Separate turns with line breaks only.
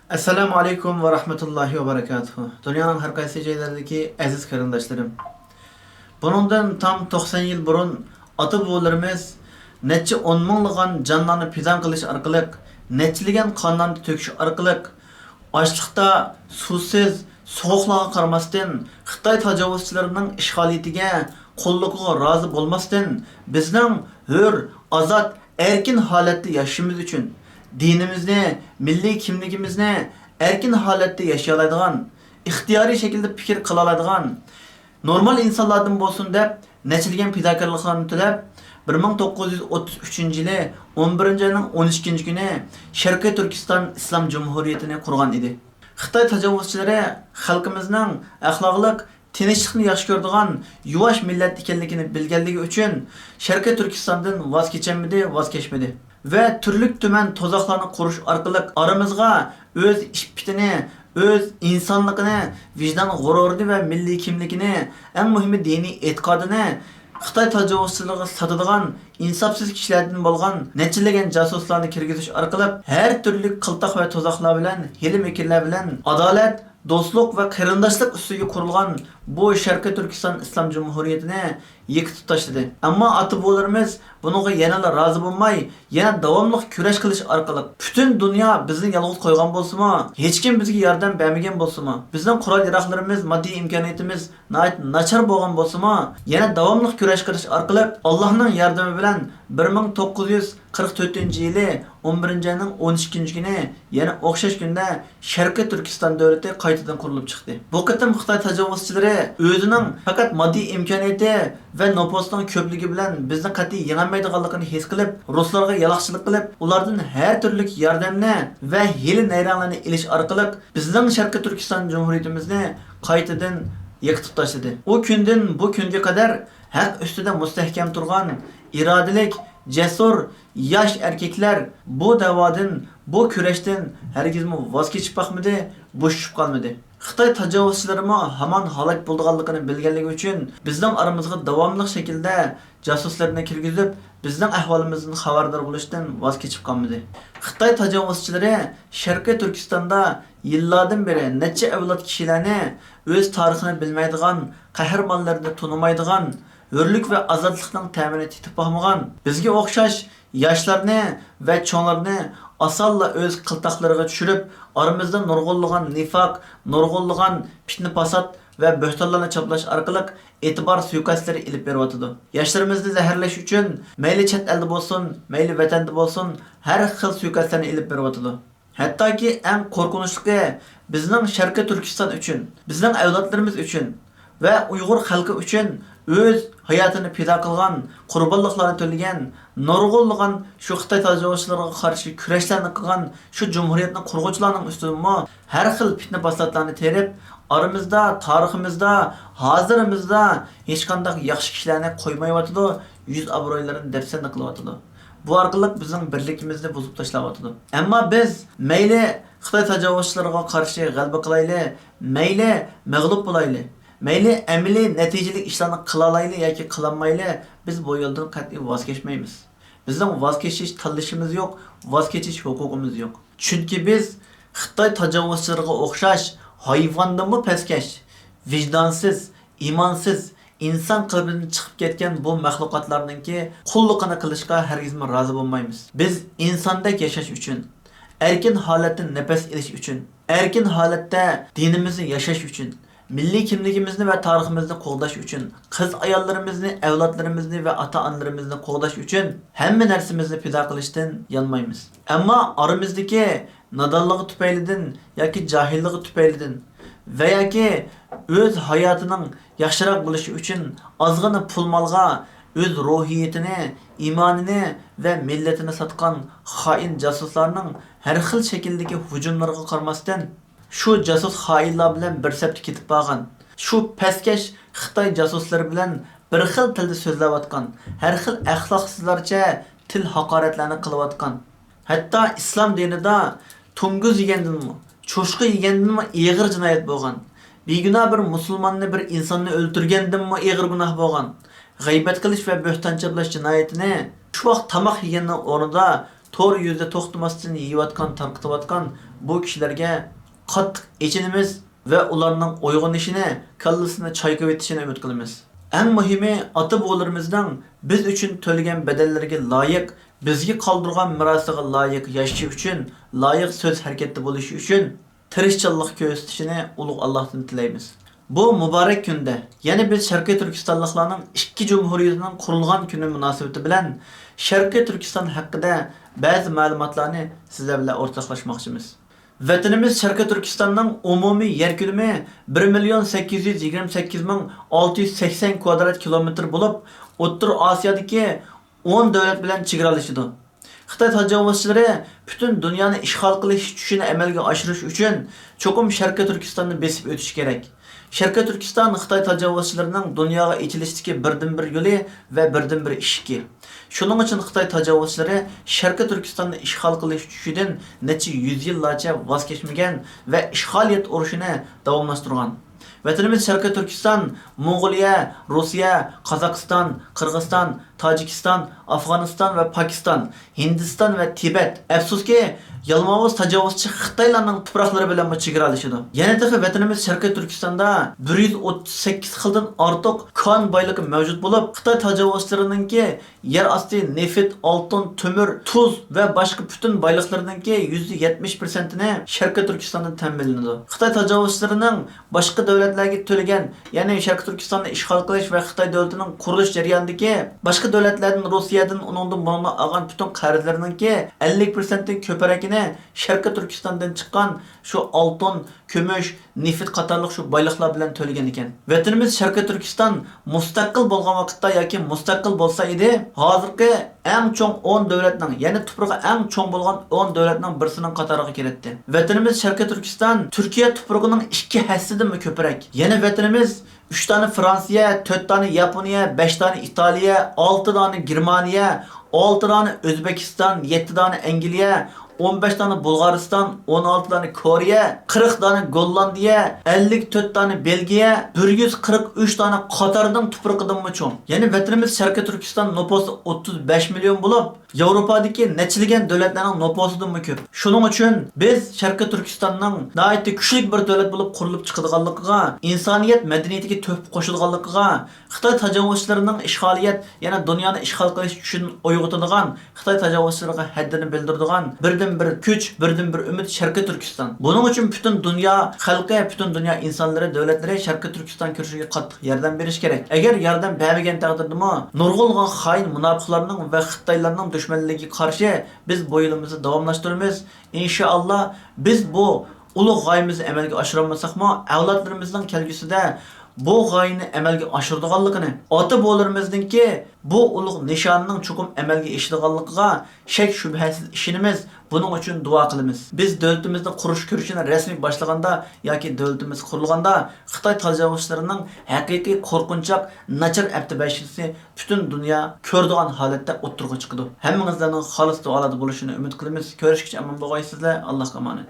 Assalamu alaykum va rahmatullohi va barakatuh. Dunyoning har qaysi joylaridagi aziz qarindoshlarım. Buningdan tam 90 yil burun ota-bobolarimiz necha 10 minglagan jonlarni fidan qilish orqali, nechilagan qonlarni to'kish orqali ochliqda suvsiz, sovuqlarga qaramasdan Xitoy tajovuzchilarining ishg'oliyatiga, qo'lligiga rozi bo'lmasdan bizning hur, ozod, erkin holatda yashashimiz uchun dinimizni, milliy kimligimizni erkin holatda yaşay oladigan, ixtiyoriy shaklda fikr qila oladigan, normal insonlardan bo'lsin deb nechilgan fidokorliklarni tilab 1933 yili 11 ayning 12 kuni Sharqiy Turkiston Islom Jumhuriyatini qurgan edi. Xitoy tajovuzchilari xalqimizning axloqliq tinchlikni yaxshi ko'radigan yuvosh millat ekanligini bilganligi uchun Sharqiy Turkistondan voz kechmadi ve türlük tümen tozaqlarni qurish orqali aramizga o'z ishbitini, o'z insonligini, vijdon g'ururini ve milliy kimligini, eng muhimi diniy e'tiqodini Xitoy tajovuzchiligi sotadigan insofsiz kishilardan bo'lgan nechilagan jasuslarni kirgizish orqali har turli qiltaq va tozaqlar bilan, hili-mikirlar bilan adolat, do'stlik va qarindoshlik ustiga qurilgan bu Sharqiy Turkiston Islom Jumhuriyatini yıkıp tashladı. Ammo ota-bobolarimiz bunga yanada rozi bo'lmay, yana davomli kurash qilish orqali butun dunyo bizni yolg'iz qo'ygan bo'lsa-mu, hech kim bizga yordam bermagan bo'lsa-mu, bizning qurol-yarog'larimiz, moddiy imkoniyatimiz nachar bo'lgan bo'lsa-mu, yana davomli kurash qilish orqali Allohning yordami bilan 1944-yili 11 ayning 12 kuni yana o'xshash kunda Sharqiy Turkiston davlati qaytadan qurilib chiqdi. Bu qatam Xitoy tajovuzchilari o'zining faqat moddiy imkoniyati ve nüfusning ko'pligi bilan bizni qat'iy yengolmaydiganligini his qilib, ruslarga yaloqchilik qilib, ulardan har turli yordamni va hili nayronlarni ilish orqali bizning Sharqiy Turkiston Jumhuriyatimizni qaytadan yıkıp tashladı. O kundan bu kunga qadar haq ustida mustahkam turgan irodalik, cesur, yosh erkeklar bu da'vodan, bu kurashdan hargizmi voz kechib boqmadi, bo'shib qolmadi. Xitoy tajovuzchilari hamon halok bo'lganligini bilganligi uchun bizning aramizga davomli shaklda jasuslarni kirgizib, bizning ahvolimizdan xabardor bo'lishdan voz kechib qolmadi. Xitoy tajovuzchilari Sharqiy Turkistonda yillardan beri necha avlod kishilarni o'z tarixini bilmaydigan, qahramonlarni tonimaydigan, hurlik ve azadlıktan təmin etib baxmagan, bizga o'xshash yoshlarni ve cho'nglarni asalla öz qiltaqlariga tushirib, aramizda nurg'unlagan nifoq, nurg'unlagan fitna fasod ve bo'htonlarni chaplash orqali e'tibor suiqastlari ilib beryotdi. Yoshlarimizni zaharlash uchun mayli chet elda bo'lsin, mayli vatanda bo'lsin, har xil suiqastlarni ilib beryotdi. Hattoki eng qo'rqinchlisi bizning Sharqiy Turkiston uchun, bizning avlodlarimiz uchun ve Uyg'ur xalqi uchun o'z hayotini fido qilgan, qurbonliklarni to'lagan, nurg'unlagan shu Xitoy tajovuzchilariga qarshi kurashlarni qilgan shu jumhuriyatning qurg'uvchilarining ustidan har xil fitna fasodlarni terib, aramizda, tariximizda, hozirimizda hech qanday yaxshi kishilarni qo'ymayotdi, yuz obro'ylarini dafsanda qilyotdi. Bu orqali bizning birligimizni buzib tashlayotdi. Ammo biz mayli Xitoy tajovuzchilariga qarshi g'alaba qilayli, mayli mag'lub bo'layli, mayli amaliy natijali ishlarni qilalayli yoki qilamayli, biz bu yo'ldan qat'iy voz kechmaymiz. Bizning voz kechish tanlashimiz yo'q, voz kechish huquqimiz yo'q. Chunki biz Xitoy tajovuzchilariga o'xshash hayvondanmi pastkash, vijdonsiz, imonsiz, inson qalbidan chiqib ketgan bu maxluqotlarningki qulluqini qilishga hargizmi rozi bo'lmaymiz. Biz insondek yashash uchun, erkin holatda nafas olish uchun, erkin holatda dinimizni yashash uchun, milliy kimligimizni ve tariximizni qo'g'dash uchun, qiz ayollarimizni, avlodlarimizni ve ota-onalarimizni qo'g'dash uchun hamma narsamizni fido qilishdan yanmaymiz. Ammo oramizdagi nodonligi tufaylidan yoki johilligi tufaylidan va yoki o'z hayotining yaxshiroq bo'lishi uchun ozg'ina pul molga o'z ruhiyatini, imonini ve millatini sotgan xoin jasuslarning har xil shakldagi hujumlariga qaramasdan şu casus hainlar bilan bir septi ketib qolgan, şu pastkash Xitoy jasuslari bilan bir xil tilda so'zlayotgan, har xil axloqsizlarcha til haqoratlarni qilayotgan. Hatto islom dinida to'ng'iz yegandanmi, cho'shqa yegandanmi ig'ir jinoyat bo'lgan. Begunoh bir musulmonni, bir insonni o'ldirgandanmi ig'ir gunoh bo'lgan. G'aybat qilish va bo'hton chaplash jinoyatini shu vaqt tamoq yeganning o'rnida to'g'ri yo'lda to'xtamasdan yeyotgan, tarqatayotgan bu kishilarga qattiq echinimiz va ularning uyg'onishini, kallasini chayqab etishini umid qilamiz. Eng muhimi, ota-bobolarimizning biz uchun to'lagan badallariga loyiq, bizga qoldirgan mirosiga loyiq yashash uchun, loyiq so'z harakatda bo'lishi uchun tirishchanlik ko'rsatishini ulug' Allohdan tilaymiz. Bu muborak kunda, ya'ni biz Sharqiy Turkistonliklarning ikki jumhuriyatining qurilgan kuni munosabati bilan Sharqiy Turkiston haqida ba'zi ma'lumotlarni sizlar bilan o'rtoqlashmoqchimiz. Vatanimiz Sharqiy Turkistonning umumiy yer ko'lami 1,828,680 kvadrat kilometr bo'lib, O'rta Osiyodagi 10 davlat bilan chegaralashadi. Xitoy tajovuzchilari butun dunyoni ishg'ol qilish tushini amalga oshirish uchun cho'qim Sharqiy Turkistonni besib o'tish kerak. Sharqiy Turkiston Xitoy tajovuzchilarining dunyoga echilishdagi birdan-bir yo'li va birdan-bir eshigi. Shuning uchun Xitoy tajovuzchilari Sharqiy Turkistonni ishg'ol qilish tushidan necha yuz yillarcha voz kechmagan va ishg'oliyat urushini davomlashtirgan. Vatanimiz Sharqiy Turkiston, Mong'oliya, Rossiya, Qozog'iston, Qirg'iziston, Tojikiston, Afg'oniston va Pokiston, Hindiston va Tibet. Afsuski, yalmog'iz tajovuzchi Xitoylarning tuproqlari bilan chegaralashadi. Yana da vatanimiz Sharqiy Turkistonda 138 xildan ortiq kon boyligi mavjud bo'lib, Xitoy tajovuzchilarininki yer osti neft, oltin, temir, tuz va boshqa butun boyliqlarninki %70%ni Sharqiy Turkistondan ta'minlanadi. Xitoy tajovuzchilarining boshqa davlatlarga to'lagan, ya'ni Sharqiy Turkistonni ishg'ol qilish va Xitoy davlatining qurilish jarayonidagi boshqa davlatlardan, Rossiyadan, uningdan bunga olgan butun qarzlarininki 50%dan ko'pragini Sharqiy Turkistondan chiqqan shu oltin, kumush, neft qatorliq shu boyliqlar bilan to'lagan ekan. Vatanimiz Sharqiy Turkiston mustaqil bo'lgan vaqtda yoki mustaqil bo'lsa edi, hozirgi eng cho'ng 10 davlatning, ya'ni tuprog'i eng cho'ng bo'lgan 10 davlatning birisining qatoriga kiradi. Vatanimiz Sharqiy Turkiston Turkiya tuprog'ining 2 hassidan ko'proq. Yana vatanimiz 3 tane Fransiya, 4 tane Yaponiya, 5 tane İtalya, 6 tane Germaniya, 6 tane O'zbekiston, 7 tane Angliya, 15 tane Bulgariston, 16 tane Koriya, 40 tane Gollandiya, 54 tane Belgiya, 143 tane Qatardan tuprog'idan cho'ng. Ya'ni vatanimiz Sharqiy Turkiston nupusi 35 million bo'lib, Yevropadagi nechilgan davlatlarning nupusidan ko'p. Shuning uchun biz Sharqiy Turkistonning nihoyatda kuchli bir davlat bo'lib qurilib chiqadiganligiga, insoniyat madaniyatiga to'p qo'shilganligiga, Xitoy tajovuzchilarining ishg'oliyat, yana dunyoni ishg'ol qilish uchun uyg'otadigan Xitoy tajovuzchilariga haddini bildiradigan bir kuch, birdan bir umid Sharqiy Turkiston. Buning uchun butun dunyo xalqi, butun dunyo insonlari, davlatlari Sharqiy Turkiston kirishiga qattiq yordam berish kerak. Agar yordam bermagan taqdirda nurg'ulg'an xoin munofiqlarning va Xitoylarning dushmanligiga qarshi biz bu yo'limizni davomlashtiramiz. Inshaalloh biz bu ulug' g'oyamizni amalga oshirolmasakmi, avlodlarimizning kelgusida bu g'oyani amalga oshiradiganligini, ota-bobolarimizninki bu ulug' nishonning chuqur amalga oshiradiganligiga shak shubhasiz ishonamiz. Buning uchun duo qilamiz. Biz davlatimizni qurish ko'rishini rasmiy boshlaganda yoki davlatimiz qurilganda Xitoy tajovuzchilarining haqiqiy qo'rqinchoq nachar abtibashisi butun dunyo ko'radigan holatda o'tirg'i chiqadi. Hammangizlarning xolis duolarda bo'lishini umid qilamiz. Ko'rishguncha omon bo'lgaysizlar. Allohga emanet.